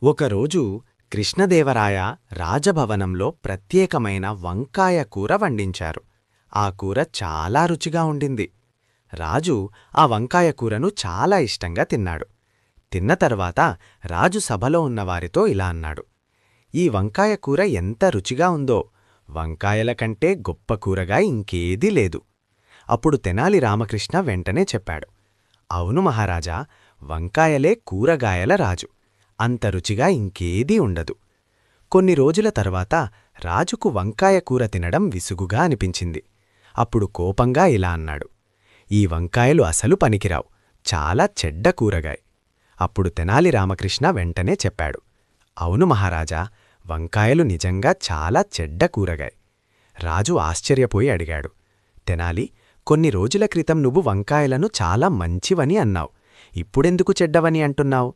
ఒకరోజు కృష్ణదేవరాయ రాజభవనంలో ప్రత్యేకమైన వంకాయ కూర వండించారు. ఆ కూర చాలా రుచిగా ఉండింది. రాజు ఆ వంకాయ కూరను చాలా ఇష్టంగా తిన్నాడు. తిన్న తర్వాత రాజు సభలో ఉన్నవారితో ఇలా అన్నాడు: "ఈ వంకాయ కూర ఎంత రుచిగా ఉందో! వంకాయల కంటే గొప్ప కూరగా ఇంకేదీ లేదు." అప్పుడు తెనాలి రామకృష్ణ వెంటనే చెప్పాడు: "అవును మహారాజా, వంకాయలే కూరగాయల రాజు. అంత రుచిగా ఇంకేదీ ఉండదు." కొన్ని రోజుల తర్వాత రాజుకు వంకాయ కూర తినడం విసుగుగా అనిపించింది. అప్పుడు కోపంగా ఇలా అన్నాడు: "ఈ వంకాయలు అసలు పనికిరావు, చాలా చెడ్డ కూరగాయ." అప్పుడు తెనాలి రామకృష్ణ వెంటనే చెప్పాడు: "అవును మహారాజా, వంకాయలు నిజంగా చాలా చెడ్డ కూరగాయ." రాజు ఆశ్చర్యపోయి అడిగాడు: "తెనాలి, కొన్ని రోజుల క్రితం నువ్వు వంకాయలను చాలా మంచివని అన్నావు. ఇప్పుడెందుకు చెడ్డవని అంటున్నావు?"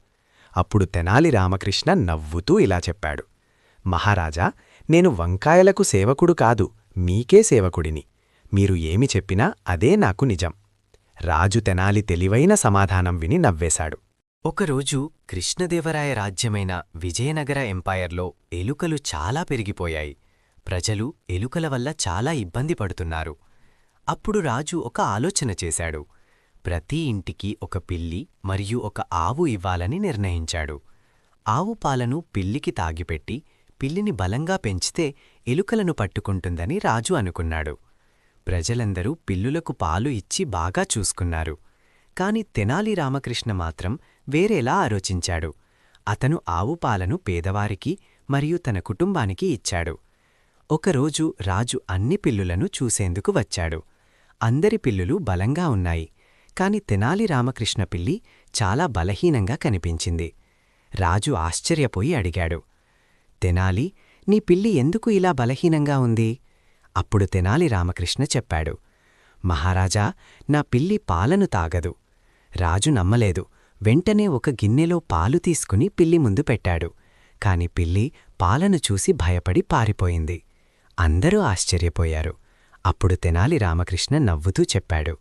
అప్పుడు తెనాలి రామకృష్ణ నవ్వుతూ ఇలా చెప్పాడు: "మహారాజా, నేను వంకాయలకు సేవకుడు కాదు, మీకే సేవకుడిని. మీరు ఏమి చెప్పినా అదే నాకు నిజం." రాజు తెనాలి తెలివైన సమాధానం విని నవ్వేశాడు. ఒకరోజు కృష్ణదేవరాయ రాజ్యమైన విజయనగర ఎంపైర్లో ఎలుకలు చాలా పెరిగిపోయాయి. ప్రజలు ఎలుకల వల్ల చాలా ఇబ్బంది పడుతున్నారు. అప్పుడు రాజు ఒక ఆలోచన చేశాడు. ప్రతి ఇంటికి ఒక పిల్లి మరియు ఒక ఆవు ఇవ్వాలని నిర్ణయించాడు. ఆవు పాలను పిల్లికి తాగిపెట్టి పిల్లిని బలంగా పెంచితే ఎలుకలను పట్టుకుంటుందని రాజు అనుకున్నాడు. ప్రజలందరూ పిల్లులకు పాలు ఇచ్చి బాగా చూసుకున్నారు. కాని తెనాలి రామకృష్ణ మాత్రం వేరేలా ఆలోచించాడు. అతను ఆవు పాలను పేదవారికి మరియు తన కుటుంబానికి ఇచ్చాడు. ఒకరోజు రాజు అన్ని పిల్లులను చూసేందుకు వచ్చాడు. అందరి పిల్లులు బలంగా ఉన్నాయి, కాని తెనాలి రామకృష్ణ పిల్లి చాలా బలహీనంగా కనిపించింది. రాజు ఆశ్చర్యపోయి అడిగాడు: "తెనాలి, నీ పిల్లి ఎందుకు ఇలా బలహీనంగా ఉంది?" అప్పుడు తెనాలి రామకృష్ణ చెప్పాడు: "మహారాజా, నా పిల్లి పాలను తాగదు." రాజు నమ్మలేదు. వెంటనే ఒక గిన్నెలో పాలు తీసుకుని పిల్లి ముందు పెట్టాడు. కాని పిల్లి పాలను చూసి భయపడి పారిపోయింది. అందరూ ఆశ్చర్యపోయారు. అప్పుడు తెనాలి రామకృష్ణ నవ్వుతూ చెప్పాడు: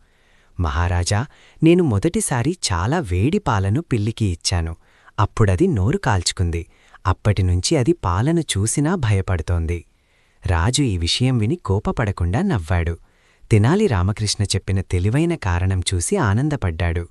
"మహారాజా, నేను మొదటిసారి చాలా వేడి పాలను పిల్లికి ఇచ్చాను. అప్పుడది నోరు కాల్చుకుంది. అప్పటినుంచి అది పాలను చూసినా భయపడుతోంది." రాజు ఈ విషయం విని కోపపడకుండా నవ్వాడు. తెనాలి రామకృష్ణ చెప్పిన తెలివైన కారణం చూసి ఆనందపడ్డాడు.